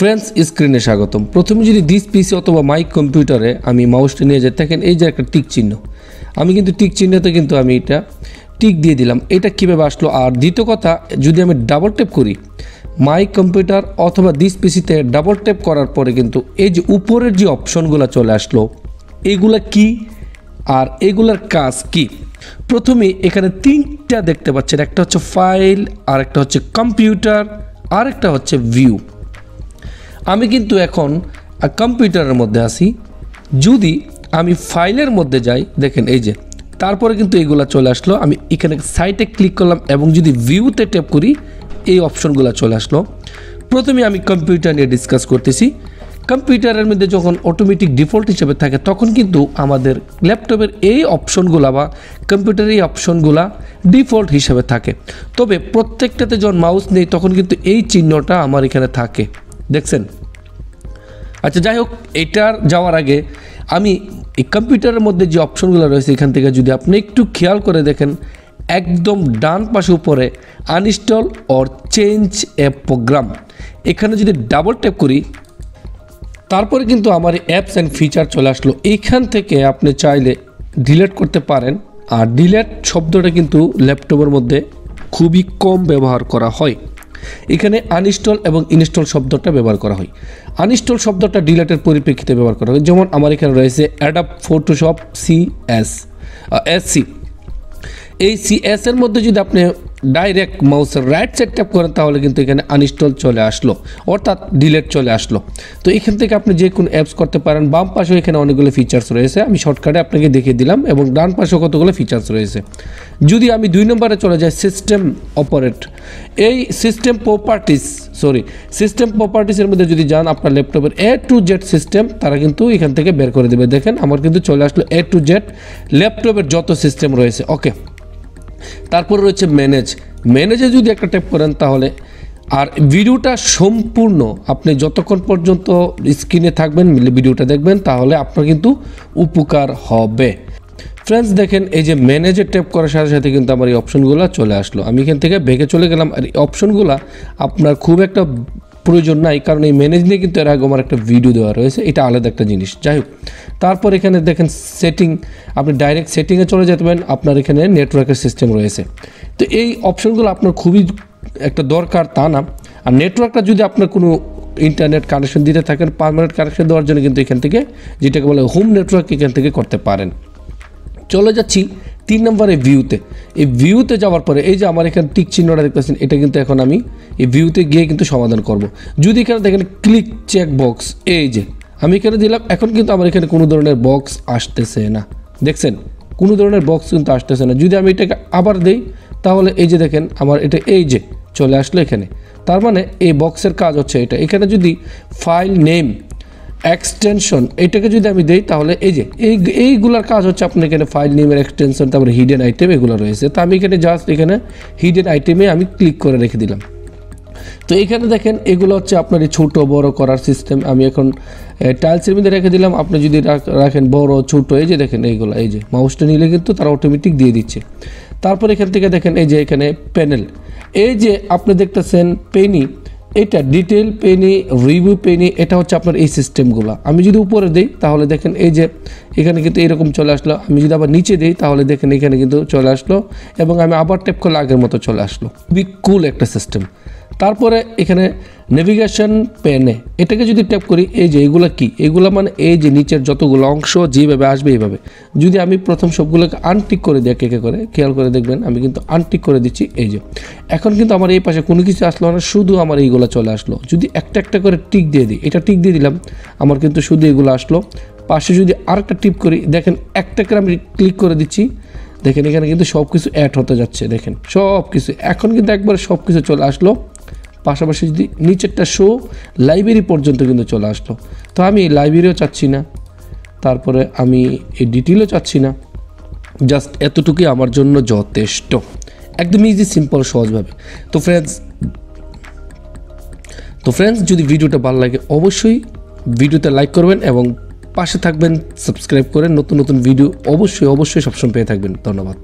Friends স্ক্রিনে স্বাগতম। প্রথমে যদি দিস পিসি অথবা মাই কম্পিউটারে আমি মাউসটা নিয়ে যাই, দেখেন এই যে একটা টিক চিহ্ন, আমি কিন্তু টিক চিহ্নতে কিন্তু আমি এটা টিক দিয়ে দিলাম। এটা কীভাবে আসলো? আর দ্বিতীয় কথা, যদি আমি ডাবল ট্যাপ করি মাই কম্পিউটার অথবা দিস পিসিতে, ডাবল ট্যাপ করার পরে কিন্তু এই যে উপরের যে অপশনগুলো চলে আসলো, এইগুলা কি আর এগুলার কাজ কি? প্রথমে এখানে তিনটা দেখতে পাচ্ছেন, একটা হচ্ছে ফাইল, আর একটা হচ্ছে কম্পিউটার, আর একটা হচ্ছে ভিউ। আমি কিন্তু এখন কম্পিউটারের মধ্যে আছি। যদি আমি ফাইলের মধ্যে যাই, দেখেন এই যে, তারপরে কিন্তু এইগুলা চলে আসলো। আমি এখানে সাইটে ক্লিক করলাম এবং যদি ভিউতে ট্যাপ করি, এই অপশনগুলো চলে আসলো। প্রথমে আমি কম্পিউটার নিয়ে ডিসকাস করতেছি। কম্পিউটারের মধ্যে যখন অটোমেটিক ডিফল্ট হিসেবে থাকে, তখন কিন্তু আমাদের ল্যাপটপের এই অপশনগুলা বা কম্পিউটারের এই অপশনগুলা ডিফল্ট হিসেবে থাকে। তবে প্রত্যেকটাতে যখন মাউস নেই, তখন কিন্তু এই চিহ্নটা আমার এখানে থাকে, দেখছেন? আচ্ছা, যাই হোক, এটার যাওয়ার আগে আমি এই কম্পিউটারের মধ্যে যে অপশনগুলো রয়েছে, এখান থেকে যদি আপনি একটু খেয়াল করে দেখেন, একদম ডান পাশে উপরে uninstall or change a program, এখানে যদি ডাবল ট্যাপ করি, তারপরে কিন্তু আমার অ্যাপস অ্যান্ড ফিচার চলে আসলো। এইখান থেকে আপনি চাইলে ডিলিট করতে পারেন। আর ডিলিট শব্দটা কিন্তু ল্যাপটপের মধ্যে খুবই কম ব্যবহার করা হয়। এখানে আনইনস্টল এবং ইনস্টল শব্দটা ব্যবহার করা হয়। আনইনস্টল শব্দটা ডিলিটের পরিপ্রেক্ষিতে ব্যবহার করা হয়। যেমন আমার এখানে রয়েছে অ্যাডাব ফটোশপ এসসি। এই সিএস এর মধ্যে যদি আপনি ডাইরেক্ট মাউসের রাইট সাইড ট্যাপ করেন, তাহলে কিন্তু এখানে আনইনস্টল চলে আসলো, অর্থাৎ ডিলিট চলে আসলো। তো এখান থেকে আপনি যে কোনো অ্যাপস করতে পারেন। বাম পাশেও এখানে অনেকগুলো ফিচার্স রয়েছে, আমি শর্টকাটে আপনাকে দেখিয়ে দিলাম, এবং ডান পাশেও কতগুলো ফিচার্স রয়েছে। যদি আমি 2 নম্বরে চলে যাই, সিস্টেম অপারেট, এই সিস্টেম প্রপার্টিসের মধ্যে যদি যান, আপনার ল্যাপটপের A to Z সিস্টেম তারা কিন্তু এখান থেকে বের করে দেবে। দেখেন আমার কিন্তু চলে আসলো A to Z ল্যাপটপের যত সিস্টেম রয়েছে। ওকে, তারপরে রয়েছে ম্যানেজে যদি একটা ট্যাপ করেন, তাহলে আর ভিডিওটা সম্পূর্ণ আপনি যতক্ষণ পর্যন্ত স্ক্রিনে থাকবেন ভিডিওটা দেখবেন, তাহলে আপনার কিন্তু উপকার হবে। ফ্রেন্ডস, দেখেন এই যে ম্যানেজে ট্যাপ করার সাথে সাথে কিন্তু আমার এই অপশনগুলো চলে আসলো। আমি এখান থেকে ব্যাকে চলে গেলাম। আর এই অপশনগুলো আপনার খুব একটা প্রয়োজন নাই, কারণ এই ম্যানেজ নিয়ে কিন্তু এর আগে আমার একটা ভিডিও দেওয়া রয়েছে, এটা আলাদা একটা জিনিস। যাই হোক, তারপর এখানে দেখেন সেটিং, আপনি ডাইরেক্ট সেটিংয়ে চলে যেতে পারেন। আপনার এখানে নেটওয়ার্কের সিস্টেম রয়েছে। তো এই অপশনগুলো আপনার খুবই একটা দরকার তা না। আর নেটওয়ার্কটা যদি আপনার কোনো ইন্টারনেট কানেকশন দিতে থাকেন, পার্মানেন্ট কানেকশন দেওয়ার জন্য কিন্তু এখান থেকে, যেটাকে বলে হোম নেটওয়ার্ক, এখান থেকে করতে পারেন। চলে যাচ্ছি 3 নম্বরে ভিউতে। এই ভিউতে যাওয়ার পরে এই যে আমার এখানে টিক চিহ্নটা দেখতেছেন, এটা কিন্তু এখন আমি এই ভিউতে গিয়ে কিন্তু সমাধান করব। যদি এখানে দেখেন ক্লিক চেক বক্স, এই যে আমি এখানে দিলাম, এখন কিন্তু আমার এখানে কোনো ধরনের বক্স আসতেছে না, দেখছেন? কোনো ধরনের বক্স কিন্তু আসতেছে না। যদি আমি এটাকে আবার দেই, তাহলে এই যে দেখেন আমার এটা এই যে চলে আসলো এখানে। তার মানে এই বক্সের কাজ হচ্ছে এটা। এখানে যদি ফাইল নেম এক্সটেনশন, এটাকে যদি আমি দেই, তাহলে এই যে এইগুলার কাজ হচ্ছে আপনার এখানে ফাইল নেমের এক্সটেনশন, তারপরে হিডেন আইটেম, এগুলো রয়েছে। তো আমি এখানে জাস্ট এখানে হিডেন আইটেমে আমি ক্লিক করে রেখে দিলাম। তো এখানে দেখেন এগুলো হচ্ছে আপনার এই ছোটো বড় করার সিস্টেম। আমি এখন টাইলসের মধ্যে রেখে দিলাম। আপনি যদি রাখেন বড় ছোটো, এই যে দেখেন এইগুলো, এই যে মাউসটা নিলে কিন্তু তারা অটোমেটিক দিয়ে দিচ্ছে। তারপর এখান থেকে দেখেন এই যে এখানে প্যানেল, এই যে আপনি দেখতেছেন পেনি, এটা ডিটেল পেনি, রিভিউ পেনি, এটা হচ্ছে আপনার এই সিস্টেমগুলো। আমি যদি উপরে দিই, তাহলে দেখেন এই যে এখানে কিন্তু এরকম চলে আসলো। আমি যদি আবার নিচে দিই, তাহলে দেখেন এখানে কিন্তু চলে আসলো, এবং আমি আবার ট্যাপ করলে আগের মতো চলে আসলো। খুবই কুল একটা সিস্টেম। তারপরে এখানে নেভিগেশন পেনে, এটাকে যদি ট্যাপ করি, এই যে এগুলো কি, এগুলো মানে এই যে নিচের যতগুলো অংশ যেভাবে আসবে এইভাবে। যদি আমি প্রথম সবগুলোকে আনটিক করে দিই, একে করে খেয়াল করে দেখবেন, আমি কিন্তু আনটিক করে দিচ্ছি। এই যে এখন কিন্তু আমার এই পাশে কোনো কিছু আসলো না, শুধু আমার এইগুলো চলে আসলো। যদি একটা একটা করে টিক দিয়ে দিই, এটা টিক দিয়ে দিলাম, আমার কিন্তু শুধু এগুলো আসলো। পাশে যদি আরেকটা টিপ করি, দেখেন একটা করে আমি ক্লিক করে দিচ্ছি, দেখেন এখানে কিন্তু সব কিছু অ্যাড হতে যাচ্ছে। দেখেন সব কিছু এখন কিন্তু একবার সব কিছু চলে আসলো। পাশাপাশি যদি নিচেরটা শো লাইব্রেরি পর্যন্ত কিন্তু চলে আসলো। তো আমি লাইব্রেরিও চাচ্ছি না, তারপরে আমি এই ডিটেলও চাচ্ছি না, জাস্ট এতটুকুই আমার জন্য যথেষ্ট, একদম ইজি সিম্পল সহজভাবে। তো ফ্রেন্ডস, যদি ভিডিওটা ভালো লাগে অবশ্যই ভিডিওতে লাইক করবেন এবং পাশে থাকবেন, সাবস্ক্রাইব করেন। নতুন নতুন ভিডিও অবশ্যই সবসময় পেয়ে থাকবেন। ধন্যবাদ।